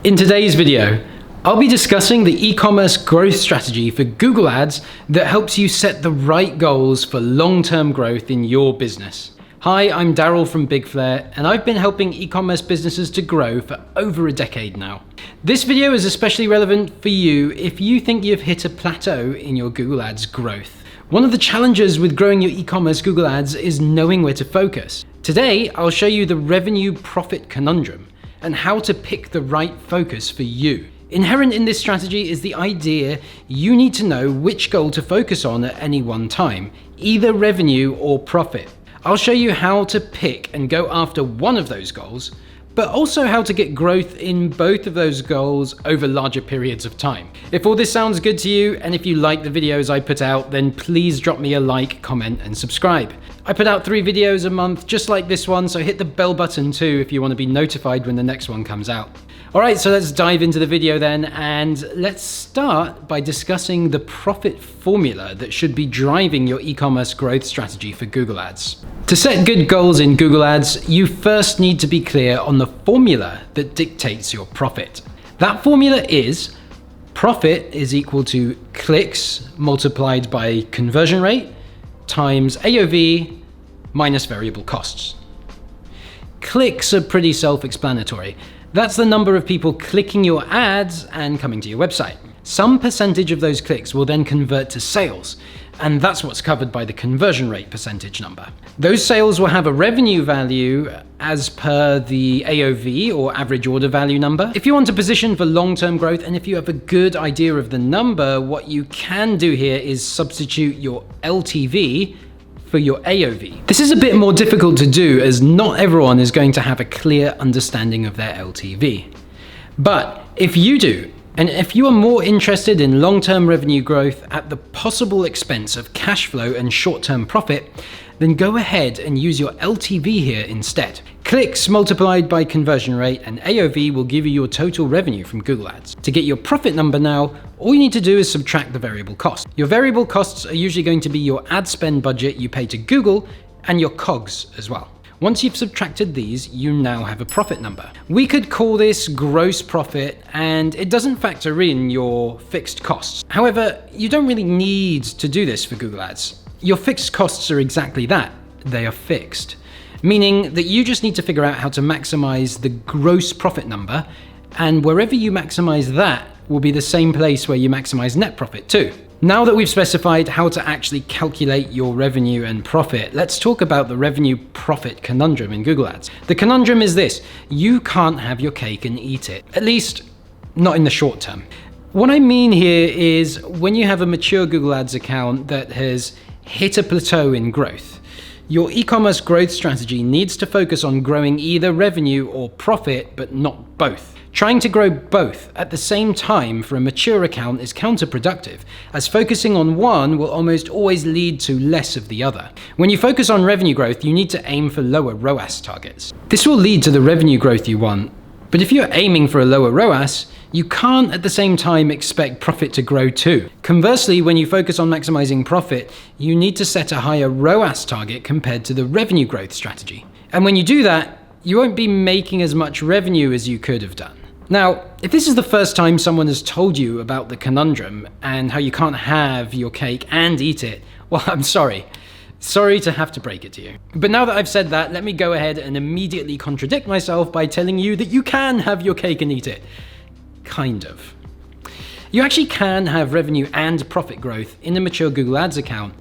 In today's video, I'll be discussing the e-commerce growth strategy for Google Ads that helps you set the right goals for long-term growth in your business. Hi, I'm Daryl from Big Flare, and I've been helping e-commerce businesses to grow for over a decade now. This video is especially relevant for you if you think you've hit a plateau in your Google Ads growth. One of the challenges with growing your e-commerce Google Ads is knowing where to focus. Today, I'll show you the revenue profit conundrum and how to pick the right focus for you. Inherent in this strategy is the idea you need to know which goal to focus on at any one time, either revenue or profit. I'll show you how to pick and go after one of those goals, but also how to get growth in both of those goals over larger periods of time. If all this sounds good to you, and if you like the videos I put out, then please drop me a like, comment, and subscribe. I put out 3 videos a month just like this one, so hit the bell button too if you want to be notified when the next one comes out. Alright, so let's dive into the video then, and let's start by discussing the profit formula that should be driving your e-commerce growth strategy for Google Ads. To set good goals in Google Ads, you first need to be clear on the formula that dictates your profit. That formula is profit is equal to clicks multiplied by conversion rate times AOV minus variable costs. Clicks are pretty self-explanatory. That's the number of people clicking your ads and coming to your website. Some percentage of those clicks will then convert to sales, and that's what's covered by the conversion rate percentage number. Those sales will have a revenue value as per the AOV or average order value number. If you want to position for long-term growth, and if you have a good idea of the number, what you can do here is substitute your LTV for your AOV. This is a bit more difficult to do as not everyone is going to have a clear understanding of their LTV. But if you do, and if you are more interested in long-term revenue growth at the possible expense of cash flow and short-term profit, then go ahead and use your LTV here instead. Clicks multiplied by conversion rate and AOV will give you your total revenue from Google Ads. To get your profit number now, all you need to do is subtract the variable cost. Your variable costs are usually going to be your ad spend budget you pay to Google and your COGS as well. Once you've subtracted these, you now have a profit number. We could call this gross profit, and it doesn't factor in your fixed costs. However, you don't really need to do this for Google Ads. Your fixed costs are exactly that, they are fixed. Meaning that you just need to figure out how to maximize the gross profit number, and wherever you maximize that will be the same place where you maximize net profit too. Now that we've specified how to actually calculate your revenue and profit, let's talk about the revenue profit conundrum in Google Ads. The conundrum is this: you can't have your cake and eat it, at least not in the short term. What I mean here is when you have a mature Google Ads account that has hit a plateau in growth, your e-commerce growth strategy needs to focus on growing either revenue or profit, but not both. Trying to grow both at the same time for a mature account is counterproductive, as focusing on one will almost always lead to less of the other. When you focus on revenue growth, you need to aim for lower ROAS targets. This will lead to the revenue growth you want, but if you're aiming for a lower ROAS, you can't at the same time expect profit to grow too. Conversely, when you focus on maximizing profit, you need to set a higher ROAS target compared to the revenue growth strategy. And when you do that, you won't be making as much revenue as you could have done. Now, if this is the first time someone has told you about the conundrum and how you can't have your cake and eat it, well, I'm sorry. Sorry to have to break it to you. But now that I've said that, let me go ahead and immediately contradict myself by telling you that you can have your cake and eat it. Kind of. You actually can have revenue and profit growth in a mature Google Ads account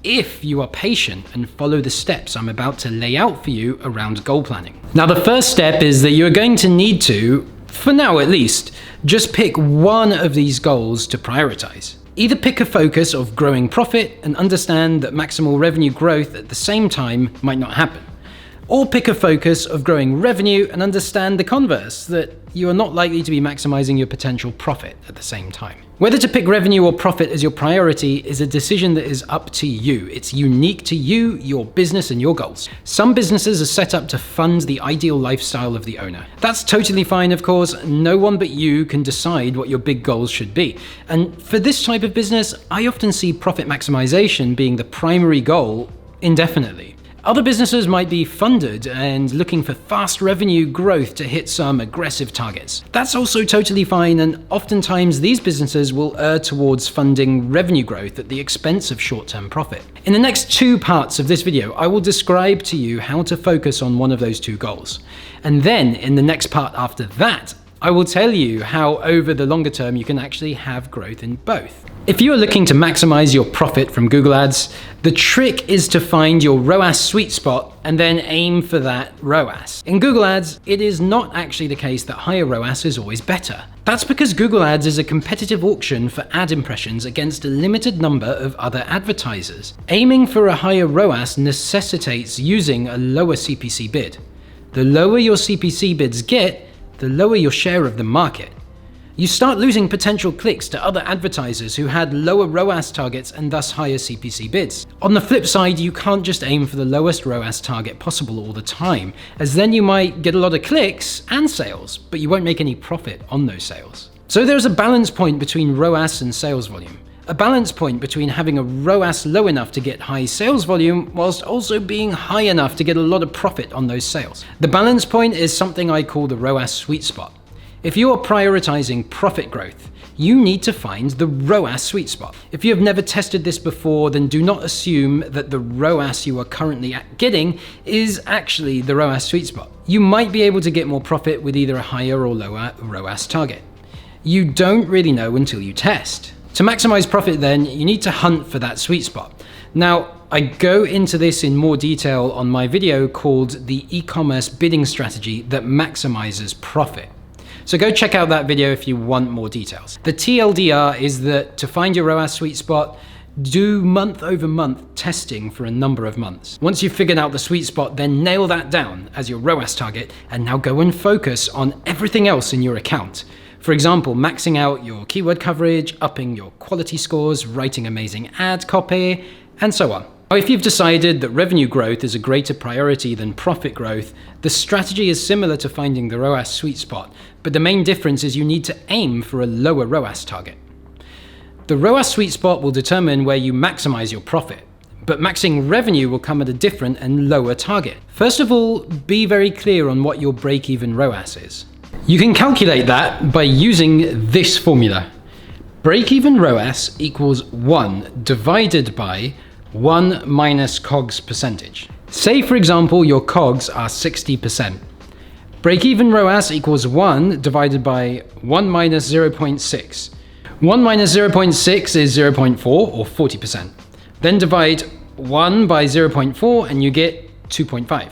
if you are patient and follow the steps I'm about to lay out for you around goal planning. Now, the first step is that you're going to need to, for now at least, just pick one of these goals to prioritize. Either pick a focus of growing profit and understand that maximal revenue growth at the same time might not happen. Or pick a focus of growing revenue and understand the converse, that you are not likely to be maximizing your potential profit at the same time. Whether to pick revenue or profit as your priority is a decision that is up to you. It's unique to you, your business, and your goals. Some businesses are set up to fund the ideal lifestyle of the owner. That's totally fine, of course. No one but you can decide what your big goals should be. And for this type of business, I often see profit maximization being the primary goal indefinitely. Other businesses might be funded and looking for fast revenue growth to hit some aggressive targets. That's also totally fine, and oftentimes these businesses will err towards funding revenue growth at the expense of short-term profit. In the next 2 parts of this video, I will describe to you how to focus on one of those 2 goals. And then in the next part after that, I will tell you how over the longer term you can actually have growth in both. If you are looking to maximize your profit from Google Ads, the trick is to find your ROAS sweet spot and then aim for that ROAS. In Google Ads, it is not actually the case that higher ROAS is always better. That's because Google Ads is a competitive auction for ad impressions against a limited number of other advertisers. Aiming for a higher ROAS necessitates using a lower CPC bid. The lower your CPC bids get, the lower your share of the market. You start losing potential clicks to other advertisers who had lower ROAS targets and thus higher CPC bids. On the flip side, you can't just aim for the lowest ROAS target possible all the time, as then you might get a lot of clicks and sales, but you won't make any profit on those sales. So there's a balance point between ROAS and sales volume. A balance point between having a ROAS low enough to get high sales volume whilst also being high enough to get a lot of profit on those sales. The balance point is something I call the ROAS sweet spot. If you are prioritizing profit growth, you need to find the ROAS sweet spot. If you have never tested this before, then do not assume that the ROAS you are currently getting is actually the ROAS sweet spot. You might be able to get more profit with either a higher or lower ROAS target. You don't really know until you test. To maximize profit then, you need to hunt for that sweet spot. Now, I go into this in more detail on my video called the e-commerce bidding strategy that maximizes profit. So go check out that video if you want more details. The TLDR is that to find your ROAS sweet spot, do month-over-month testing for a number of months. Once you've figured out the sweet spot, then nail that down as your ROAS target, and now go and focus on everything else in your account. For example, maxing out your keyword coverage, upping your quality scores, writing amazing ad copy, and so on. Now, if you've decided that revenue growth is a greater priority than profit growth, the strategy is similar to finding the ROAS sweet spot, but the main difference is you need to aim for a lower ROAS target. The ROAS sweet spot will determine where you maximize your profit, but maxing revenue will come at a different and lower target. First of all, be very clear on what your break-even ROAS is. You can calculate that by using this formula. Break-even ROAS equals 1 divided by 1 minus COGS percentage. Say, for example, your COGS are 60%. Break-even ROAS equals 1 divided by 1 minus 0.6. 1 minus 0.6 is 0.4 or 40%. Then divide 1 by 0.4 and you get 2.5.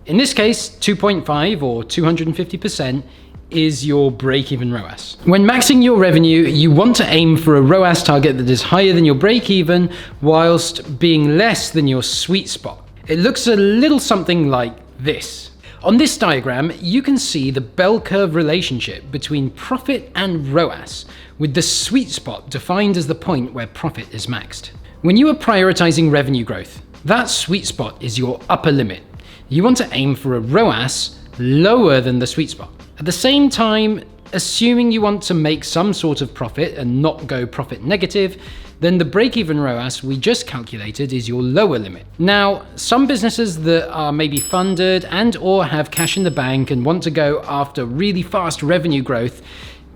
In this case, 2.5 or 250% is your break-even ROAS. When maxing your revenue, you want to aim for a ROAS target that is higher than your break-even whilst being less than your sweet spot. It looks a little something like this. On this diagram, you can see the bell curve relationship between profit and ROAS, with the sweet spot defined as the point where profit is maxed. When you are prioritizing revenue growth, that sweet spot is your upper limit. You want to aim for a ROAS lower than the sweet spot. At the same time, assuming you want to make some sort of profit and not go profit negative, then the break-even ROAS we just calculated is your lower limit. Now, some businesses that are maybe funded and or have cash in the bank and want to go after really fast revenue growth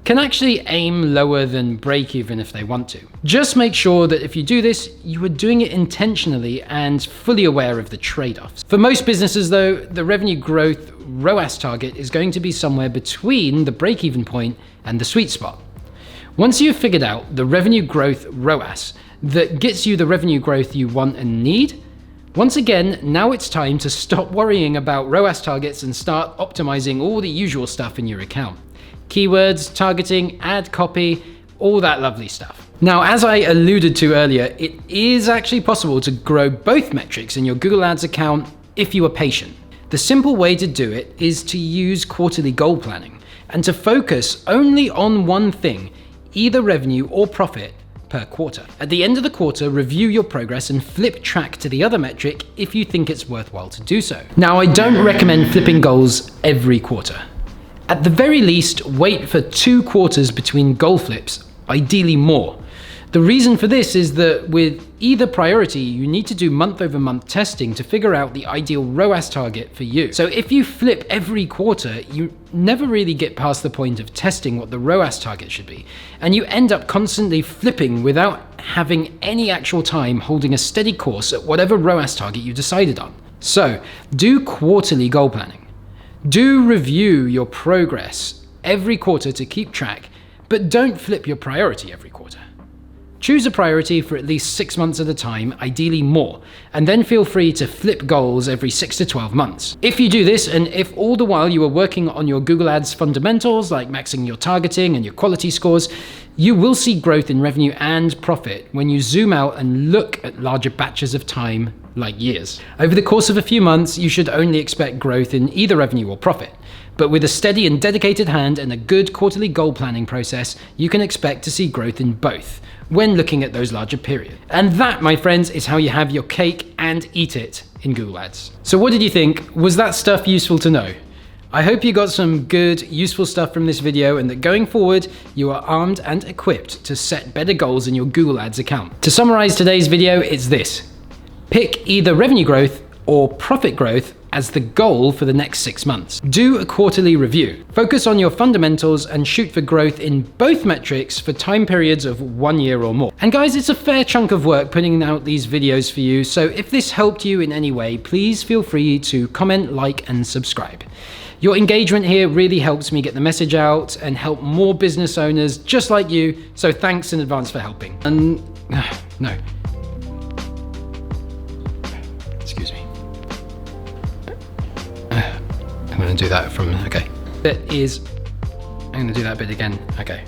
can actually aim lower than break-even if they want to. Just make sure that if you do this, you are doing it intentionally and fully aware of the trade-offs. For most businesses though, the revenue growth ROAS target is going to be somewhere between the break-even point and the sweet spot. Once you've figured out the revenue growth ROAS that gets you the revenue growth you want and need, once again, now it's time to stop worrying about ROAS targets and start optimizing all the usual stuff in your account. Keywords, targeting, ad copy, all that lovely stuff. Now, as I alluded to earlier, it is actually possible to grow both metrics in your Google Ads account if you are patient. The simple way to do it is to use quarterly goal planning and to focus only on one thing, either revenue or profit, per quarter. At the end of the quarter, review your progress and flip track to the other metric if you think it's worthwhile to do so. Now, I don't recommend flipping goals every quarter. At the very least, wait for 2 quarters between goal flips, ideally more. The reason for this is that with either priority, you need to do month-over-month testing to figure out the ideal ROAS target for you. So if you flip every quarter, you never really get past the point of testing what the ROAS target should be. And you end up constantly flipping without having any actual time holding a steady course at whatever ROAS target you decided on. So do quarterly goal planning. Do review your progress every quarter to keep track, but don't flip your priority every quarter. Choose a priority for at least 6 months at a time, ideally more, and then feel free to flip goals every 6 to 12 months. If you do this, and if all the while you are working on your Google Ads fundamentals, like maxing your targeting and your quality scores, you will see growth in revenue and profit when you zoom out and look at larger batches of time, like years. Over the course of a few months, you should only expect growth in either revenue or profit. But with a steady and dedicated hand and a good quarterly goal planning process, you can expect to see growth in both when looking at those larger periods. And that, my friends, is how you have your cake and eat it in Google Ads. So what did you think? Was that stuff useful to know? I hope you got some good, useful stuff from this video and that going forward, you are armed and equipped to set better goals in your Google Ads account. To summarize today's video, it's this. Pick either revenue growth or profit growth as the goal for the next 6 months. Do a quarterly review. Focus on your fundamentals and shoot for growth in both metrics for time periods of 1 year or more. And guys, it's a fair chunk of work putting out these videos for you, so if this helped you in any way, please feel free to comment, like, and subscribe. Your engagement here really helps me get the message out and help more business owners just like you, so thanks in advance for helping. And no. Excuse me. I'm going to do that from, okay. I'm going to do that bit again, okay.